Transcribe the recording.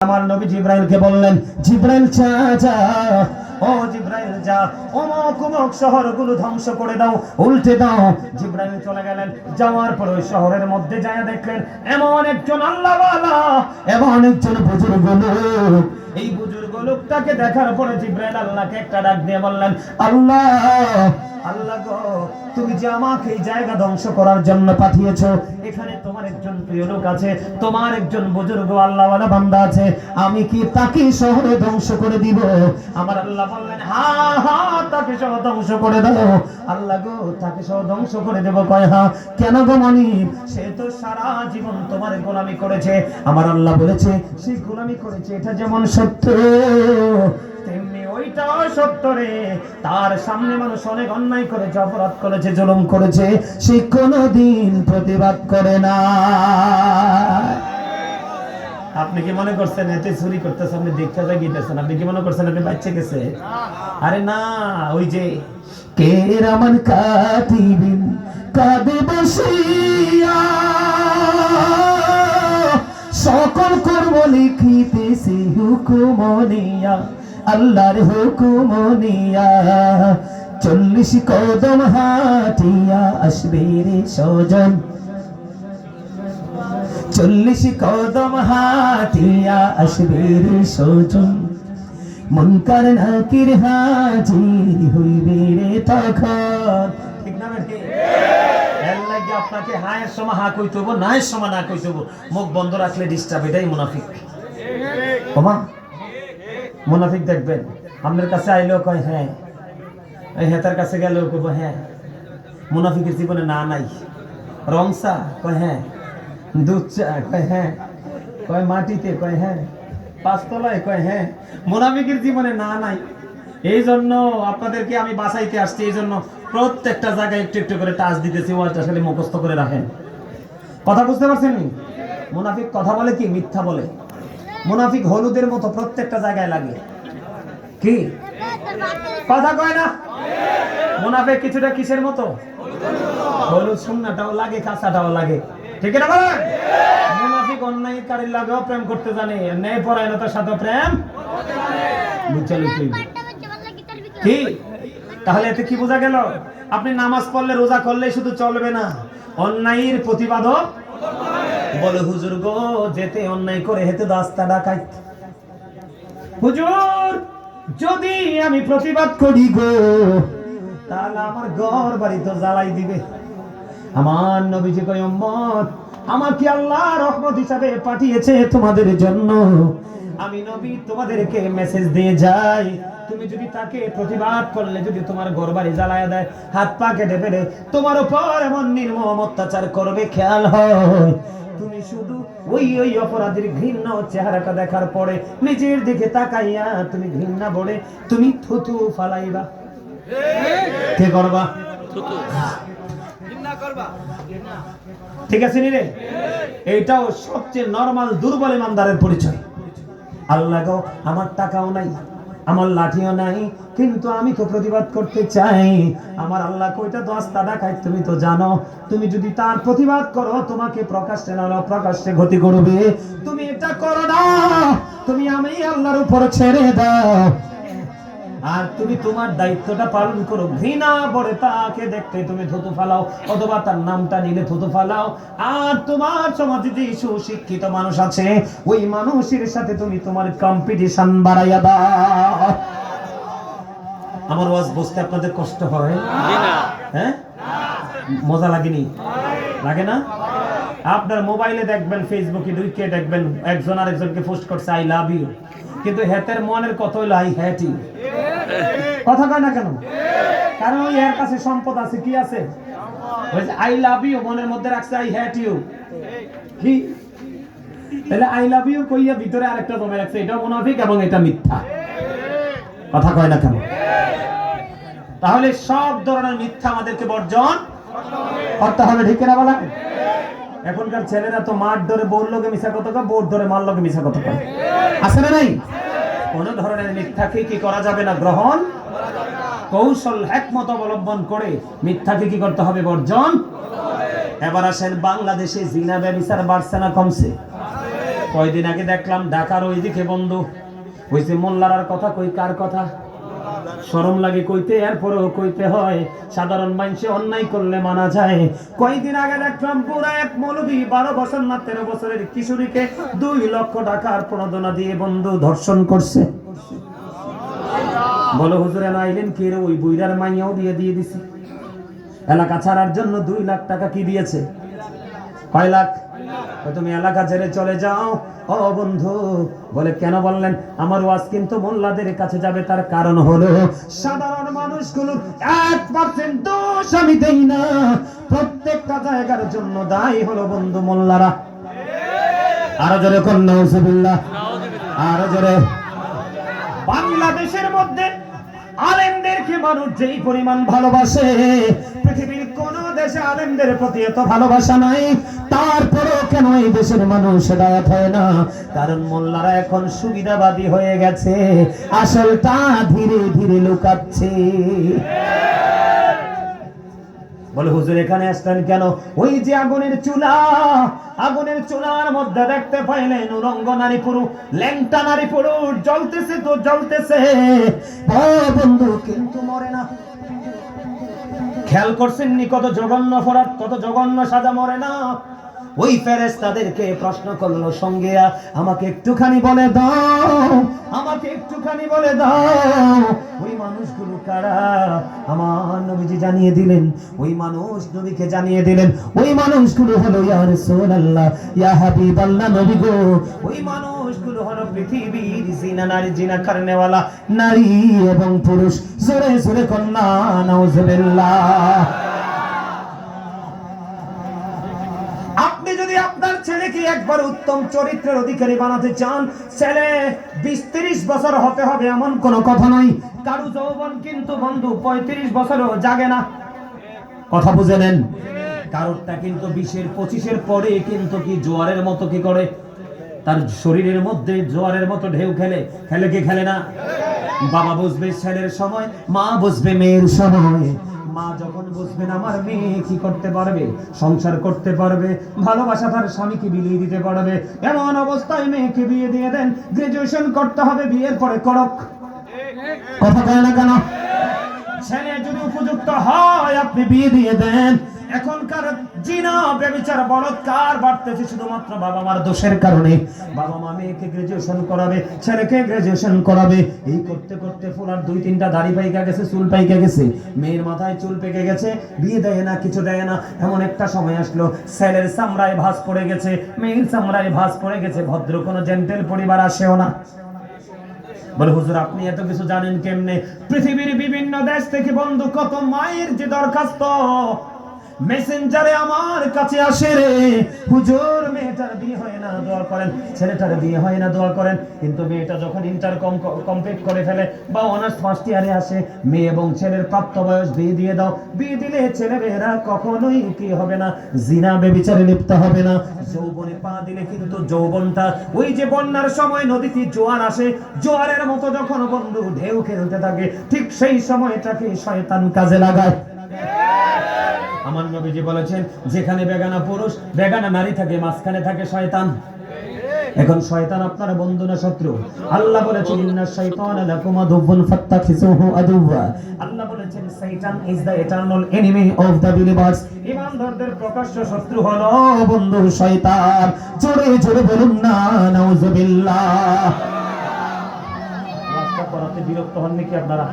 আমার নবী জিব্রাইলকে বললেন, জিব্রাইল যা, ও জিব্রাইল যা, অমুক অমুক শহরগুলো ধ্বংস করে দাও, উল্টে দাও। জিব্রাইল চলে গেলেন, যাওয়ার পর ওই শহরের মধ্যে যায় দেখলেন এমন একজন আল্লাহওয়ালা, এমন একজন বুজুর্গ লোক। এই বুজুর্গ লোকটাকে দেখার পরে জিব্রাইল আল্লাহকে একটা ডাক দিয়ে বললেন, আল্লাহ আল্লাহ গো, তুমি যে আমাকে এই জায়গা ধ্বংস করার জন্য পাঠিয়েছো, এখানে তোমার একজন প্রিয় লোক আছে, তোমার একজন বুজুর্গ আল্লাহওয়ালা বান্দা আছে, আমি কি তাকে শহরে ধ্বংস করে দিব? আমার আল্লাহ বললেন, হ্যাঁ তাকে সহ ধ্বংস করে দাও। আল্লাহ গো, তাকে সহ ধ্বংস করে দেবো? কয় হ্যাঁ। কেন গো মানিব? সে তো সারা জীবন তোমার গোলামি করেছে। আমার আল্লাহ বলেছে, সে গোলামি করেছে, এটা যেমন সত্য তেমনি ওইটাও সত্য রে। তার সামনে মানুষ অনেক অন্যায় করেছে, অপরাধ করেছে, জুলুম করেছে, সে কোনোদিন প্রতিবাদ করে না। আপনি কি মনে করছেন এতে চুরি করতেছে, আপনি দেখতে গিয়েছেন, আপনি কি মনে করছেন আপনি বাচ্চা গেছে? আরে না, ওই যে কে রামান কাতিবিন কাঁদে বসিয়া সকল কর্ম লিখিতেছে হুকুম নিয়া, আল্লাহর হুকুম নিয়া। 40 কদম হাঁটিয়া আসবে রে সজন, 40 কদম হাঁটিয়া আসবে রে সজন, মুনকার নাকির হাজির হইবে রে তখন। ঠিক না বেটি? এর লাগি আপনাকে হায়ের সময় হা কইতে হবো, নায়ের সময় না কইতে হবো। মুখ বন্ধ রাখলে ডিস্টার্ব, এটাই মুনাফিক। ওমা মুনাফিক দেখবেন আপনার কাছে আইলেও কয় হ্যাঁ, এই হেতার কাছে গেলেও কইব হ্যাঁ। মুনাফিকের জীবনে না নাই। রং চা কয় হ্যাঁ, দুধ চা কয় হ্যাঁ, কয় মাটিতে কয় হ্যাঁ, 5 তলায় কয় হ্যাঁ। মুনাফিকের জীবনে না নাই। এই জন্য আপনাদেরকে আমি বাঁচাইতে আসছি, এই জন্য প্রত্যেকটা জায়গায় একটু একটু করে টাচ দিতেছি, ওয়াজটা খালি মুখস্থ করে রাখেন। কথা বুঝতে পারছেন? মুনাফিক কথা বলে কি? মিথ্যা বলে। মুনাফিক হলুদের মতো প্রত্যেকটা জায়গায় লাগে। কি কথা কয় না? মুনাফিক কিছুটা কিসের মতো? হলুদ, শুকনাটাও লাগে, কাঁচাটাও লাগে। ঠিক না বলেন? মুনাফিক অন্যায়কারীর লাগেও প্রেম করতে জানে, ন্যায় পরায়ণতার সাথে প্রেম কি? তাহলে এতে কি বোঝা গেল? আপনি নামাজ পড়লে, রোজা করলে শুধু চলবে না, অন্যায়ের প্রতিবাদও বলে। হুজুর গো, যেতে অন্যায় করে হেতে রাস্তা ডাকাই। হুজুর, যদি আমি প্রতিবাদ করি গো, তাহলে আমার ঘর বাড়ি তো জ্বালাই দিবে। আমার নবীজি কয়, উম্মত, আমাকে আল্লাহ রহমত হিসাবে পাঠিয়েছে তোমাদের জন্য। আমি নবী তোমাদেরকে মেসেজ দিয়ে যাই, তুমি যদি তাকে প্রতিবাদ করলে, যদি তোমার ঘর বাড়ি জ্বালায় দেয়, হাত পা কেটে ফেলে তোমার উপর এমন নির্মম অত্যাচার করবে, খেয়াল হয় তুমি শুধু ওই অপরাধীর ঘৃণ্য চেহারাটা দেখার পরে নিজের দিকে তাকাইয়া তুমি ঘৃণা বলে তুমি থুতু ফালাইবা। কে করবা? ঠিক আছে নি রে? এইটাও সবচেয়ে নরমাল দুর্বল ইমানদারের পরিচয়। আল্লাহ গো, আমার টাকাও নাই, আমার লাঠিও নাই, কিন্তু আমি তো প্রতিবাদ করতে চাই। আমার আল্লাহ কয়টা দস্তা দেখায় তুমি তো জানো। তুমি যদি তার প্রতিবাদ করো, তোমাকে প্রকাশ্যে না প্রকাশ্যে ক্ষতি করবে। তুমি এটা করো না, তুমি আমি আল্লাহর উপর ছেড়ে দাও, আর তুমি তোমার দায়িত্বটা পালন করো। ঘৃণা বলে তাকে দেখতে তুমি থুতু ফালাও, অথবা তার নামটা নিলে থুতু ফালাও। আর তোমার সমাজে যে সুশিক্ষিত মানুষ আছে, ওই মানুষের সাথে তুমি তোমার কম্পিটিশন বাড়াইয়া দাও। আমার ওয়াজ বুঝতে আপনাদের কষ্ট হয়? হ্যাঁ, মজা লাগেনি? লাগে না? আপনার মোবাইলে দেখবেন, ফেসবুকে ঢুকে দেখবেন একজন আরেকজনকে পোস্ট করছে আই লাভ ইউ, কিন্তু হেতের মনের কত হইলো আই হ্যাট ইউ। কথা কয় না কেন? কারণ ওই এর কাছে সম্পদ আছে। কি আছে? আই লাভ ইউ মনের মধ্যে রাখছে আই হ্যাট ইউ। কি তাহলে আই লাভ ইউ কইয়া ভিতরে আরেকটা জমে রাখছে, এটা মুনাফিক এবং এটা মিথ্যা। কথা কয় না কেন? তাহলে সব ধরনের মিথ্যা আমাদেরকে বর্জন করতে হবে। ঠিক না বলা? এখনকার ছেলেরা তো মাঠ ধরে বউর লোকে মিশা কথা কয়, বউর ধরে মার লোকে মিশা কথা কয়। আছে না নাই? কোন ধরনের মিথ্যাকে কি করা যাবে না? গ্রহণ কৌশল হিকমত অবলম্বন করে মিথ্যাকে কি করতে হবে? বর্জন। এবার আসেন, বাংলাদেশে জিনা ব্যভিচার বাড়ছে না কমছে? কয়দিন আগে দেখলাম ঢাকার ওইদিকে বন্ধু হইছে মোল্লার কথা কই কার কথা শরম লাগে কইতে, এরপরেও কইতে হয়। সাধারণ মানুষে অন্যায় করলে মানা যায়। কয়দিন আগে দেখলাম পুরা এক মৌলবী 12 বছর না 13 বছরের কিশোরীকে 2 লক্ষ টাকার প্রণোদনা দিয়ে বন্ধু ধর্ষণ করছে। বলো হুজুরে না আইলেন কি রে? ওই বুইরার মাইয়াও দিয়ে দিছি। এলাকা ছাড়ার জন্য 2 লাখ টাকা কি দিয়েছে? কয় লাখ? তুমি এলাকা ছেড়ে চলে যাও। ও বন্ধু বলে কেন বললেন? আমার ওয়াজ কিন্তু মোল্লাদের কাছে যাবে, তার কারণ হলো সাধারণ মানুষগুলোর 1% দোষ আমি দেই না, প্রত্যেকটা জায়গার জন্য দায়ী হলো বন্ধু মোল্লারা। আরো জোরে কোন নাউজুবিল্লাহ, আরো জোরে। বাংলাদেশের মধ্যে আলেমদেরকে মানুষ যেই পরিমাণ ভালোবাসে, পৃথিবীর কোন দেশে আলেমদের প্রতি এত ভালোবাসা নাই। তারপরেও কেন এই দেশের মানুষ হেদায়েত হয় না? কারণ মোল্লারা এখন সুবিধাবাদী হয়ে গেছে, আসলটা ধীরে ধীরে লুকাচ্ছে। বলে হুজুর এখানে আসলেন কেন? ওই যে আগুনের চুলা, আগুনের চুলার মধ্যে দেখতে পাইলেন উলঙ্গ নারী পুরুষ, ল্যাংটা নারী পুরুষ জ্বলতেছে তো জ্বলতেছে। ও বন্ধু কিন্তু মরে না। খেয়াল করছেন নি কত জঘন্য অপরাধ, কত জঘন্য সাজা, মরে না। ওই ফেরেশতাদেরকে প্রশ্ন করলো সঙ্গেয়া, আমাকে একটুখানি বলে দাও, আমাকে একটুখানি বলে দাও ওই মানুষগুলো কারা? আমার নবীজি জানিয়ে দিলেন, ওই মানুষ নবীকে জানিয়ে দিলেন ওই মানুষগুলো হলো ইয়া রাসূলুল্লাহ, ইয়া হাবিবাল্লাহ নবী গো, ওই মানুষগুলো হলো পৃথিবীর জিনা নারী, জিনা করনেওয়ালা নারী এবং পুরুষ। জোরে জোরে কন্যা নাউজুবিল্লাহ। আপনি যদি আপনার ছেলেকে একবার উত্তম চরিত্রের অধিকারী বানাতে চান, ছেলে 20-30 বছর হতে হবে এমন কোনো কথা নয়। কারো যৌবন কিন্তু বন্ধু 35 বছরও জাগে না, কথা বুঝে নেন। কারোরটা কিন্তু 20-25 পরে কিন্তু কি জোয়ারের মতো কি করে, তার শরীরের মধ্যে জোয়ারের মতো ঢেউ খেলে, খেলে কি খেলে না? বাবা বুঝবে ছেলের সময়, মা বুঝবে মেয়ের সময়। মা যখন বুঝবেন আমার মেয়ে কি করতে পারবে, সংসার করতে পারবে, ভালোবাসা তার স্বামীকে বিলিয়ে দিতে পারবে, এমন অবস্থায় মেয়েকে বিয়ে দিয়ে দেন। গ্রাজুয়েশন করতে হবে, বিয়ের পরে করক, কথা বলে না কেন? ছেলে যদি উপযুক্ত হয় আপনি বিয়ে দিয়ে দেন। এখনকার জিনা ব্যভিচার বলৎকার বাড়তেছে শুধুমাত্র বাবা মার দোষের কারণে। বাবা মা মেয়েকে গ্রাজুয়েশন করাবে, ছেলেকে গ্রাজুয়েশন করাবে, এই করতে করতে ফুলার 2-3টা দাড়ি পাইকা গেছে, চুল পাইকা গেছে, মেয়ের মাথায় চুল পেকে গেছে, বিয়ে দেয় না, কিছু দেয় না। এমন একটা সময় আসলো ছেলের চামড়ায় ভাঁজ পড়ে গেছে, মেয়ের চামড়ায় ভাঁজ পড়ে গেছে, ভদ্র কোনো জেন্টেল পরিবার আসেও না। বলে হুজুর আপনি এত কিছু জানেন কেমনে? পৃথিবীর বিভিন্ন দেশ থেকে বন্ধু কত মায়ের যে দরখাস্ত মেসেঞ্জারে আমার কাছে আসে রে, হুজুর মেয়েটার বিয়ে হয় না দোয়া করেন, ছেলেটার বিয়ে হয় না দোয়া করেন। কিন্তু মেয়েটা যখন ইন্টার কমপ্লিট করে ফেলে বা অনার্স ফার্স্ট ইয়ারে আসে, মেয়ে এবং ছেলের প্রাপ্ত বয়স বিয়ে দিয়ে দাও। বিয়ে দিলে ছেলে মেয়েরা কখনোই কি হবে না, জিনা ব্যভিচারে লিপ্ত হবে না। যৌবনে পা দিলে কিন্তু যৌবনটা ওই যে বন্যার সময় নদীতে জোয়ার আসে, জোয়ারের মতো যখন বন্ধু ঢেউ খেলতে থাকে, ঠিক সেই সময়টাকে শয়তান কাজে লাগায়। আমার নবীজি বলেছেন যেখানে বেগানা পুরুষ বেগানা নারী থাকে, মাঝখানে থাকে শয়তান। এখন শয়তান আপনার বন্ধু না শত্রু? আল্লাহ বলেছেন ইন্নাশ শাইতানা লাকুম আদুউন ফাত্তাখিযুহু আদুওয়া। আল্লাহ বলেছেন শয়তান is the eternal enemy of the believers. ঈমানদারদের প্রকাশ্য শত্রু হলো বন্ধু শয়তান। জোরে জোরে বলুন না নাউজুবিল্লাহ। ওয়াজটা করাতে বিরক্ত হন নাকি আপনারা?